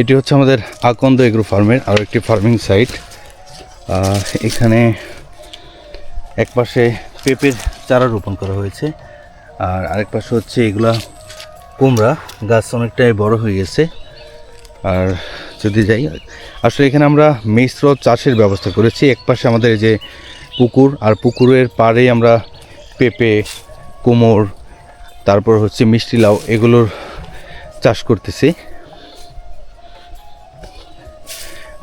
এটি হচ্ছে আমাদের আকন্দ এগ্রো ফার্মের আরও একটি ফার্মিং সাইট। এখানে একপাশে পেঁপের চারা রোপণ করা হয়েছে, আর আরেক পাশে হচ্ছে এগুলা কুমড়া গাছ, অনেকটাই বড় হয়ে গেছে। আর যদি যাই, আসলে এখানে আমরা মিশ্র চাষের ব্যবস্থা করেছি। একপাশে আমাদের এই যে পুকুর, আর পুকুরের পাড়ে আমরা পেঁপে, কুমড়, তারপর হচ্ছে মিষ্টি লাউ এগুলোর চাষ করতেছি।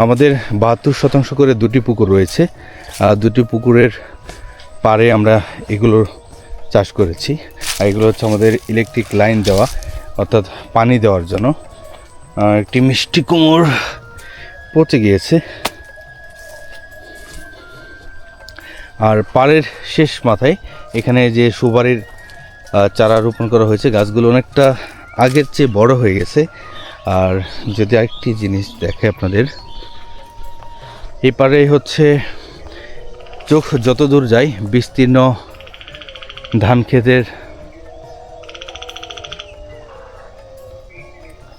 আমাদের 72% করে দুটি পুকুর রয়েছে, আর দুটি পুকুরের পাড়ে আমরা এগুলোর চাষ করেছি। আর এগুলো হচ্ছে আমাদের ইলেকট্রিক লাইন দেওয়া, অর্থাৎ পানি দেওয়ার জন্য। একটি মিষ্টি কুমড় পচে গিয়েছে। আর পাড়ের শেষ মাথায় এখানে যে সুপারির চারা রোপণ করা হয়েছে, গাছগুলো অনেকটা আগের চেয়ে বড় হয়ে গেছে। আর যদি আরেকটি জিনিস দেখে আপনাদের, এই পাড়ে হচ্ছে চোখ যত দূর যায় বিস্তীর্ণ ধান ক্ষেতের।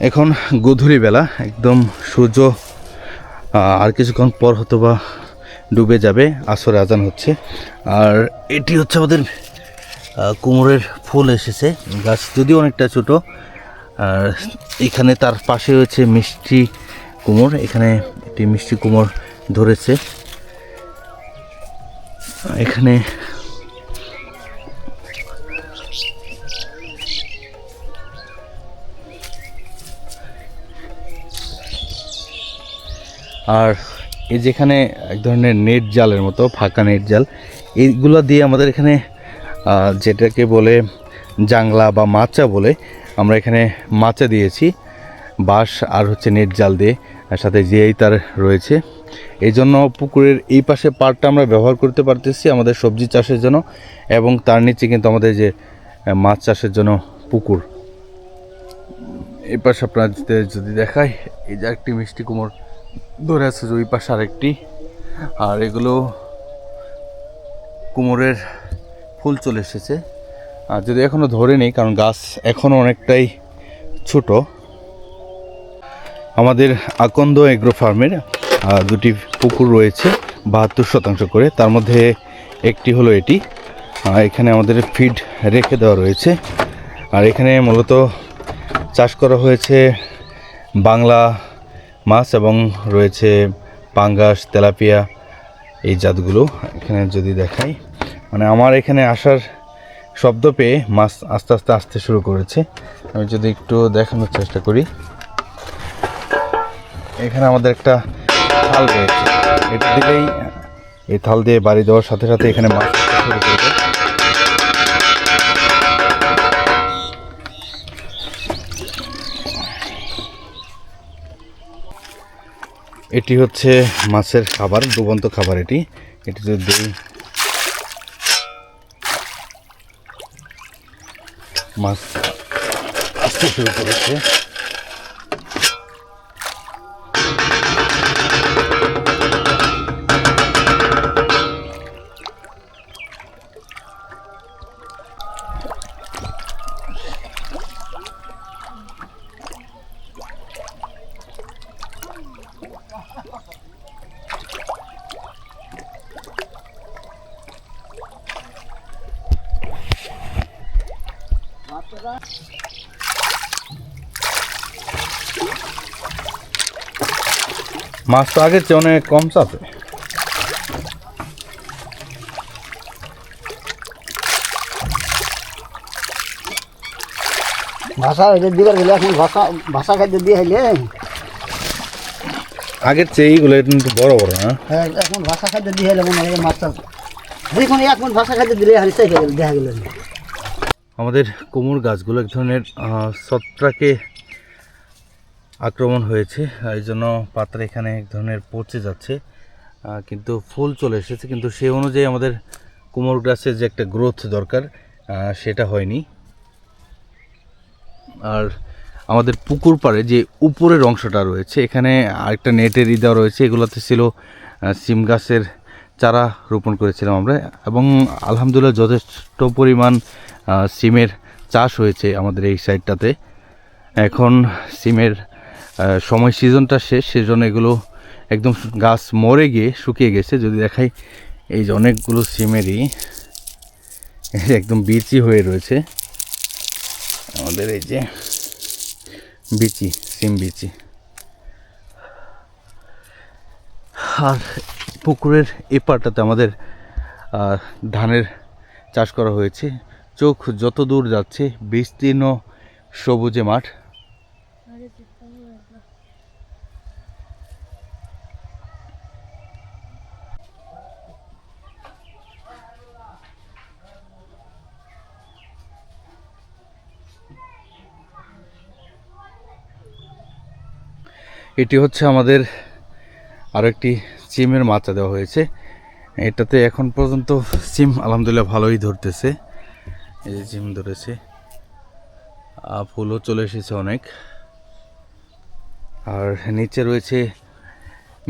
এখন গধূলি বেলা, একদম সূর্য আর কিছুক্ষণ পর হয়তো বা ডুবে যাবে, আসরে আজান হচ্ছে। আর এটি হচ্ছে আমাদের কুমড়োর ফুল এসেছে, গাছ যদিও অনেকটা ছোট। আর এখানে তার পাশে হচ্ছে মিষ্টি কুমড়, এখানে একটি মিষ্টি কুমড় ধরেছে। এখানে আর এই যেখানে এক ধরনের নেট জালের মতো, ফাঁকা নেট জাল, এইগুলো দিয়ে আমাদের এখানে যেটাকে বলে জাংলা বা মাচা বলে, আমরা এখানে মাচা দিয়েছি বাঁশ আর হচ্ছে নেট জাল দিয়ে, আর সাথে জিআই তার রয়েছে। এই জন্য পুকুরের এই পাশে পাড়টা আমরা ব্যবহার করতে পারতেছি আমাদের সবজি চাষের জন্য, এবং তার নিচে কিন্তু আমাদের যে মাছ চাষের জন্য পুকুর। এই পাশে আপনাদের যদি দেখায়, এই যে একটি মিষ্টি কুমড় ধরে আছে, ওই পাশে আরেকটি। আর এগুলো কুমড়ের ফুল চলে এসেছে, আর যদি এখনও ধরে নেই, কারণ গাছ এখনও অনেকটাই ছোট। আমাদের আকন্দ এগ্রো ফার্মের দুটি পুকুর রয়েছে 72% করে, তার মধ্যে একটি হলো এটি। এখানে আমাদের ফিড রেখে দেওয়া রয়েছে। আর এখানে মূলত চাষ করা হয়েছে বাংলা মাছ, এবং রয়েছে পাঙ্গাস, তেলাপিয়া, এই জাতগুলো। এখানে যদি দেখাই, মানে আমার এখানে আসার শব্দ পেয়ে মাছ আস্তে আস্তে আসতে শুরু করেছে। আমি যদি একটু দেখানোর চেষ্টা করি, এখানে আমাদের একটা থাল রয়েছে, এটা দিলেই, এই থাল দিয়ে বাড়ি দেওয়ার সাথে সাথে এখানে মাছ শুরু করবে। এটি হচ্ছে মাছের খাবার, ডুবন্ত খাবার। এটি যদি দিই, মাছ আসতে শুরু করেছে। মাছ তো আগের চেয়ে অনেক কম চাপে। ভাষা দিবার গেলে এখন ভাষা খাদ্য দিয়ে হইলে আগের চেয়ে এইগুলো কিন্তু বড় বড় না। হ্যাঁ, এখন ভাষা খাদ্য দিয়ে হইলে মনে হয় মাছটা দেখুন, এখন ভাষা খাদ্য দিলে হারিয়ে গেল, দেখা গেল। আমাদের কুমড় গাছগুলো এক ধরনের ছত্রাকে আক্রমণ হয়েছে, এই জন্য পাতা এখানে এক ধরনের পচে যাচ্ছে। কিন্তু ফুল চলে এসেছে, কিন্তু সেই অনুযায়ী আমাদের কুমড় গাছের যে একটা গ্রোথ দরকার সেটা হয়নি। আর আমাদের পুকুর পাড়ে যে উপরের অংশটা রয়েছে, এখানে আরেকটা নেটের দেওয়া রয়েছে, এগুলোতে ছিল সিম গাছের চারা রোপণ করেছিলাম আমরা, এবং আলহামদুলিল্লাহ যথেষ্ট পরিমাণ সিমের চাষ হয়েছে আমাদের এই সাইডটাতে। এখন সিমের সময় সিজনটা শেষ, সেজন্য এগুলো একদম গাছ মরে গিয়ে শুকিয়ে গেছে। যদি দেখাই, এই যে অনেকগুলো সিমেরই একদম বিচি হয়ে রয়েছে আমাদের, এই যে বিচি, সিম বিচি। আর পুকুরের এপারটাতে আমাদের ধানের চাষ করা হয়েছে। চোখ যত দূর যাচ্ছে বিস্তীর্ণ সবুজে মাঠ। এটি হচ্ছে আমাদের আরও একটি সিমের মাচা দেওয়া হয়েছে। এটাতে এখন পর্যন্ত সিম আলহামদুলিল্লাহ ভালোই ধরতেছে। এই যে সিম ধরেছে, ফুলও চলে এসেছে অনেক। আর নিচে রয়েছে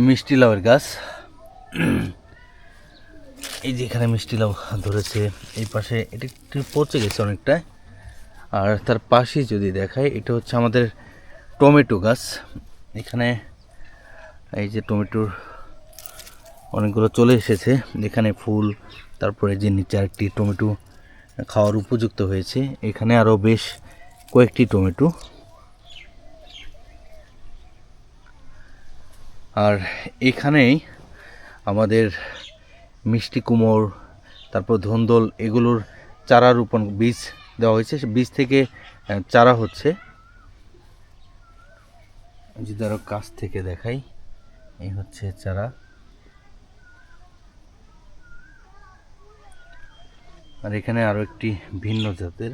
মিষ্টি লাউয়ের গাছ। এই যে এখানে মিষ্টি লাউ ধরেছে, এই পাশে এটি একটু পচে গেছে অনেকটা। আর তার পাশেই যদি দেখায়, এটা হচ্ছে আমাদের টমেটো গাছ। এখানে এই যে টমেটোর অনেকগুলো চলে এসেছে, এখানে ফুল, তারপরে যে নিচে আরেকটি টমেটো খাওয়ার উপযুক্ত হয়েছে। এখানে আরও বেশ কয়েকটি টমেটো। আর এখানেই আমাদের মিষ্টি কুমড়, তারপর ধন্দল, এগুলোর চারা রোপণ, বীজ দেওয়া হয়েছে। বীজ থেকে চারা হচ্ছে। যদি আরও কাছ থেকে দেখাই, এই হচ্ছে চারা। আর এখানে আরও একটি ভিন্ন জাতের